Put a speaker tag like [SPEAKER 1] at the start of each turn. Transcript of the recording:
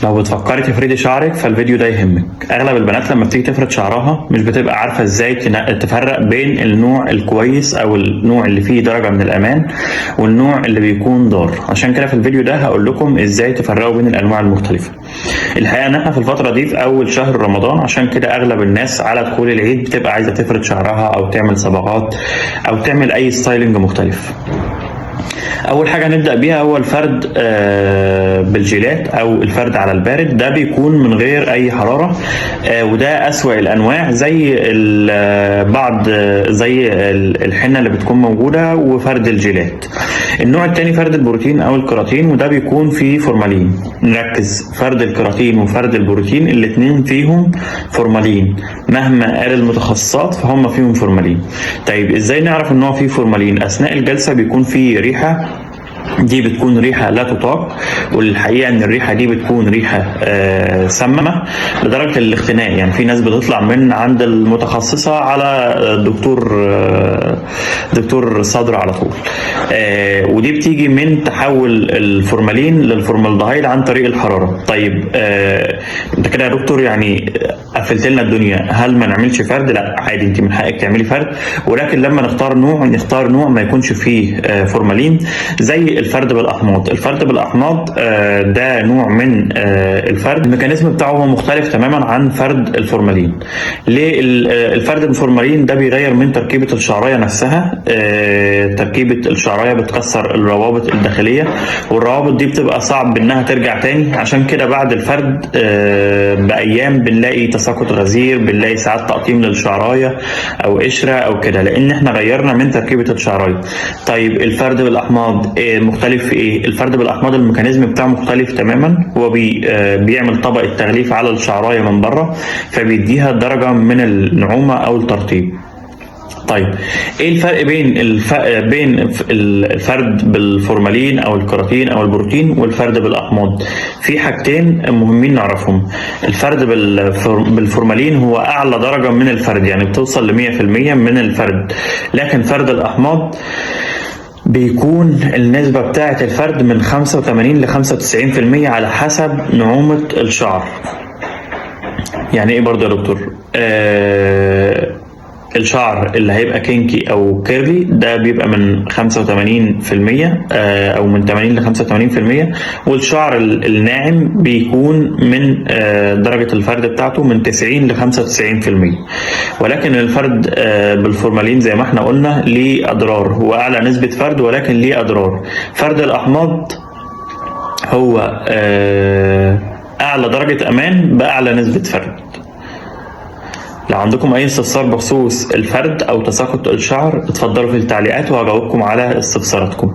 [SPEAKER 1] لو بتفكري تفردي شعرك فالفيديو ده يهمك. اغلب البنات لما بتيجي تفرد شعرها مش بتبقى عارفه ازاي تفرق بين النوع الكويس او النوع اللي فيه درجه من الامان والنوع اللي بيكون ضار. عشان كده في الفيديو ده هقول لكم ازاي تفرقوا بين الانواع المختلفه. الحقيقه ان احنا في الفتره دي في اول شهر رمضان، عشان كده اغلب الناس على دخول العيد بتبقى عايزه تفرد شعرها او تعمل صبغات او تعمل اي ستايلنج مختلف. اول حاجه نبدا بيها هو الفرد بالجيلات او الفرد على البارد. ده بيكون من غير اي حراره، وده اسوأ الانواع زي بعض زي الحنه اللي بتكون موجوده وفرد الجيلات. النوع الثاني فرد البروتين او الكراتين، وده بيكون فيه فورمالين. نركز، فرد الكراتين وفرد البروتين الاثنين فيهم فورمالين، مهما قال المتخصصات فهم فيهم فورمالين. طيب ازاي نعرف ان هو فيه فورمالين؟ اثناء الجلسه بيكون فيه ريحه، دي بتكون ريحة لا تطاق، والحقيقة ان الريحة دي بتكون ريحة سامة لدرجة الاختناق. يعني في ناس بتطلع من عند المتخصصة على دكتور صدر على طول، ودي بتيجي من تحول الفورمالين للفورمالدهيد عن طريق الحرارة. طيب انت كده يا دكتور يعني قفلت لنا الدنيا، هل ما نعملش فرد؟ لا عادي، انت من حقك تعملي فرد، ولكن لما نختار نوع ما يكونش فيه فورمالين، زي الفرد بالاحماض. الفرد بالاحماض ده نوع من الفرد، الميكانيزم بتاعه هو مختلف تماما عن فرد الفورمالين. ليه؟ الفرد بالفورمالين ده بيغير من تركيبه الشعرايه نفسها. تركيبه الشعرايه بتكسر الروابط الداخليه، والروابط دي بتبقى صعب انها ترجع تاني. عشان كده بعد الفرد بايام بنلاقي تساقط غزير، بنلاقي ساعات تقطيم للشعرايه او قشره او كده، لان احنا غيرنا من تركيبه الشعرايه. طيب الفرد بالاحماض مختلف في ايه؟ الفرد بالاحماض الميكانيزم بتاعه مختلف تماما. هو بيعمل طبقه تغليف على الشعرايه من بره، فبيديها درجه من النعومه او الترطيب. طيب ايه الفرق بين الفرد بالفورمالين او الكراتين او البروتين والفرد بالاحماض؟ في حاجتين مهمين نعرفهم. الفرد بالفورمالين هو اعلى درجه من الفرد، يعني بتوصل ل 100% من الفرد، لكن فرد الاحماض بيكون النسبة بتاعة الفرد من 85 ل 95% على حسب نعومة الشعر. يعني ايه برضه يا دكتور؟ الشعر اللي هيبقى كينكي او كيرلي ده بيبقى من 85% او من 80 ل 85%، والشعر الناعم بيكون من درجة الفرد بتاعته من 90 ل 95%. ولكن الفرد بالفورمالين زي ما احنا قلنا ليه اضرار، هو اعلى نسبة فرد ولكن ليه اضرار. فرد الاحماض هو اعلى درجة امان باعلى نسبة فرد. لو عندكم اي استفسار بخصوص الفرد او تساقط الشعر اتفضلوا في التعليقات وهجاوبكم على استفساراتكم.